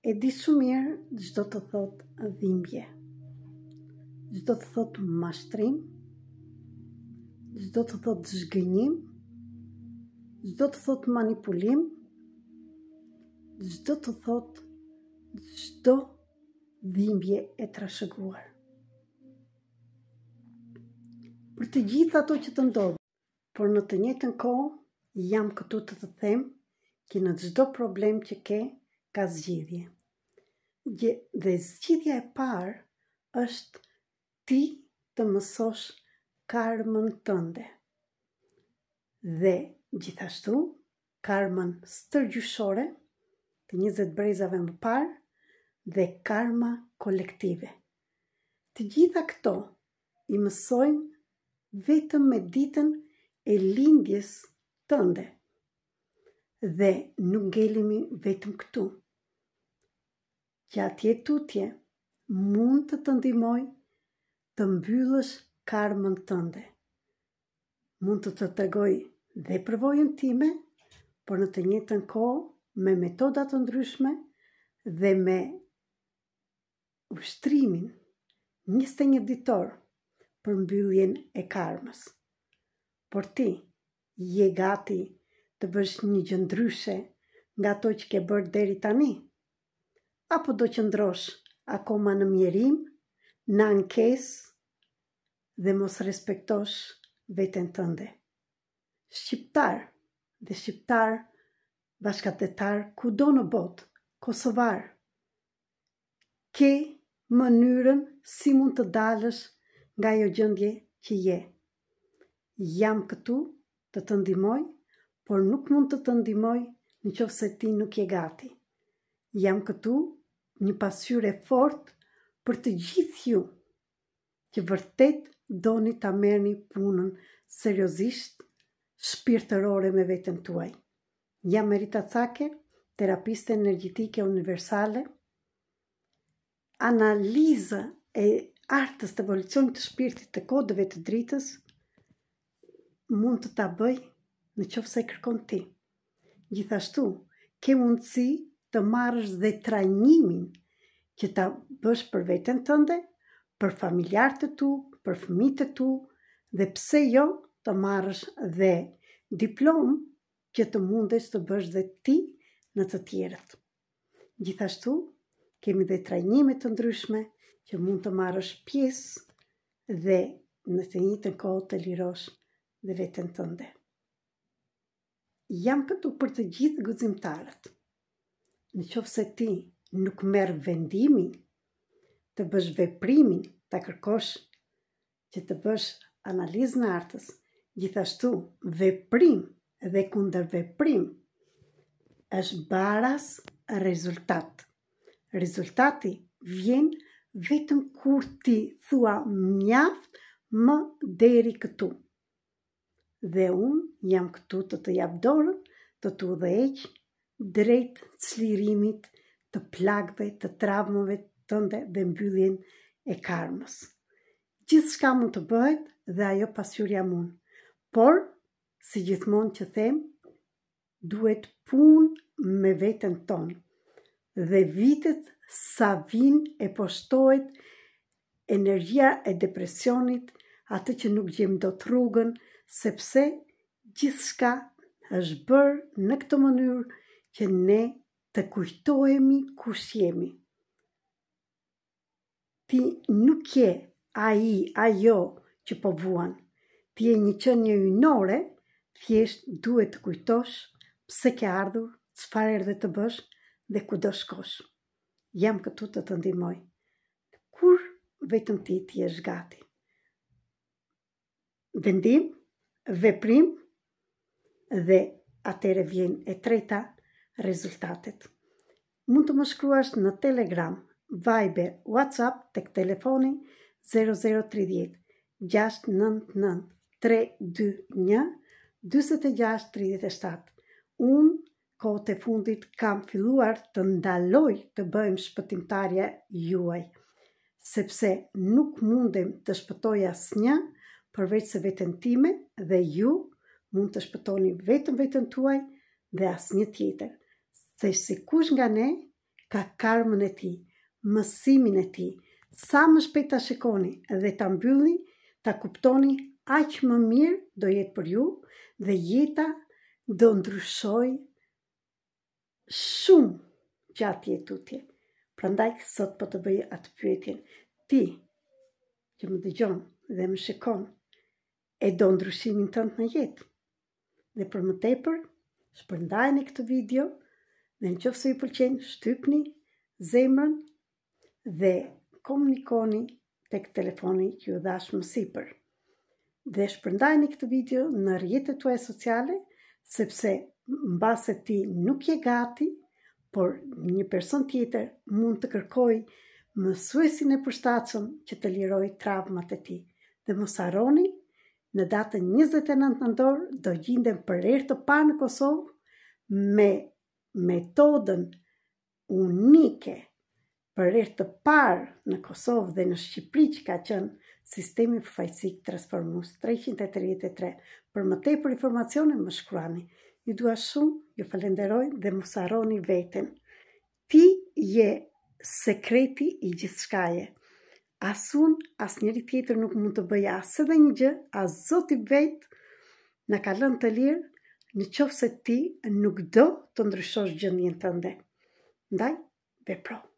e di shumë mirë çdo të thot dhimbje, çdo të thot mashtrim, çdo të thot zhgënjim, çdo të thot manipulim, çdo të thot çdo dhimbje e trashëguar. Për të gjithë ato që të ndodh, por në të njëjtën kohë jam këtu të të them që në çdo problem që ke, ka zgjidhje. Dhe zgjidhja e parë është ti të mësosh karmën tënde. Dhe gjithashtu, karmën stërgjyshore të 20 brezave më parë dhe karma kolektive. Të gjitha këto i mësojmë vetëm me ditën e lindjes tënde. Dhe nuk ngelemi vetëm këtu. Që atje tutje mund të të ndihmoj të mbyllësh karmën tënde. Mund të të tregoj dhe përvojën time, por në të njëjtën kohë me metoda të ndryshme dhe me ushtrimin 21 ditor për mbylljen e karmës. Por ti je gati të bësh një gjë ndryshe nga ato që ke bërë deri tani? Apo do qëndrosh akoma në mjerim, në ankesë dhe mos respektosh veten tënde? Shqiptar dhe shqiptar bashkëtetar kudo në botë, kosovar, ke mënyrën si mund të dalësh nga ajo gjendje që je. Jam këtu të të ndihmoj, por nuk mund të të ndihmoj nëse ti nuk je gati. Jam këtu një pasqyrë fort për të gjithë ju që vërtet doni ta merrni punën seriozisht, shpirtërore me veten tuaj. Jam Merita Cake, terapiste energjetike universale. Analiza e artës të evolucionit të shpirtit të kodëve të dritës mund të ta bëj në qoftë se kërkon ti. Gjithashtu, ke mundësi të marrësh dhe trajnimin që ta bësh për veten tënde, për familjarët e tu, për fëmijët e tu, dhe pse jo të marrësh dhe diplomë që të mundesh të bësh dhe ti në të tjerët. Gjithashtu, kemi dhe trajnime të ndryshme që mund të marrësh pjesë dhe në të njëjtën kohë të lirosh dhe veten tënde. Jam këtu për të gjithë guximtarët. Nëse ti nuk merr vendimin të bësh veprimin, ta kërkosh që të bësh analizën e artës, gjithashtu veprim dhe kundër veprim është baras rezultat. Rezultati vjen vetëm kur ti thua mjaft, më deri këtu. Dhe unë jam këtu të të jap dorën, të të udhëheq drejt çlirimit të plagëve, të traumave tënde dhe mbylljen e karmës. Gjithçka mund të bëhet dhe ajo pasqyria mund. Por, si gjithmonë që them, duhet punë me veten tonë. Dhe vitet sa vinë e poshtohet energjia e depresionit, atë që nuk gjem dot rrugën, sepse gjithçka është bërë në këtë mënyrë që ne të kujtohemi kush jemi. Ti nuk je ajo që po vuan. Ti je një qenie hyjnore, thjesht duhet të kujtosh pse ke ardhur, çfarë erdhe të bësh dhe ku do shkosh. Jam këtu të të ndihmoj. Kur vetëm ti jesh gati. Vendim, veprim dhe atëre vjen e treta, rezultatet. Mund të më shkruash në Telegram, Viber, WhatsApp tek telefoni 0030 699 321 4637. Unë kohët e fundit kam filluar të ndaloj të bëjmë shpëtimtarja juaj, sepse nuk mundem të shpëtoj asnjë përveç se veten time dhe ju mund të shpëtoni vetëm veten tuaj dhe asnjë tjetër. Se si kush nga ne ka karmën e tij, mësimin e tij. Sa më shpejt ta shikoni dhe ta mbyllni, ta kuptoni, aq më mirë do jetë për ju dhe jeta do ndryshojë shumë gjatë jetutje. Prandaj sot po të bëj atë pyetjen. Ti që më dëgjon dhe më shikon, e do ndryshimin tënd në jetë? Dhe për më tepër, shpërndajeni këtë video dhe nëse ju pëlqen, shtypni zemrën dhe komunikoni tek telefoni që ju dhash më sipër. Dhe shpërndajeni këtë video në rrjetet tuaja sociale, sepse mbase ti nuk je gati, por një person tjetër mund të kërkoj mësuesin e përshtatshëm që të liroj traumat e tij. Dhe mos harroni, në datën 29 nëntor do gjindem për herë të parë në Kosovë me metodën unike për herë të parë në Kosovë dhe në Shqipëri që ka qenë sistemi përfaqësik transformues 333. Për më tepër informacione më shkruani. Ju dua shumë, ju falenderoj dhe mos harroni veten. Ti je sekreti i gjithçkaje. As unë, as njëri tjetër nuk mund të bëj as edhe një gjë, as Zoti vetë na ka lënë të lirë, nëse ti nuk do të ndryshosh gjendjen tënde. Ndaj, vepro.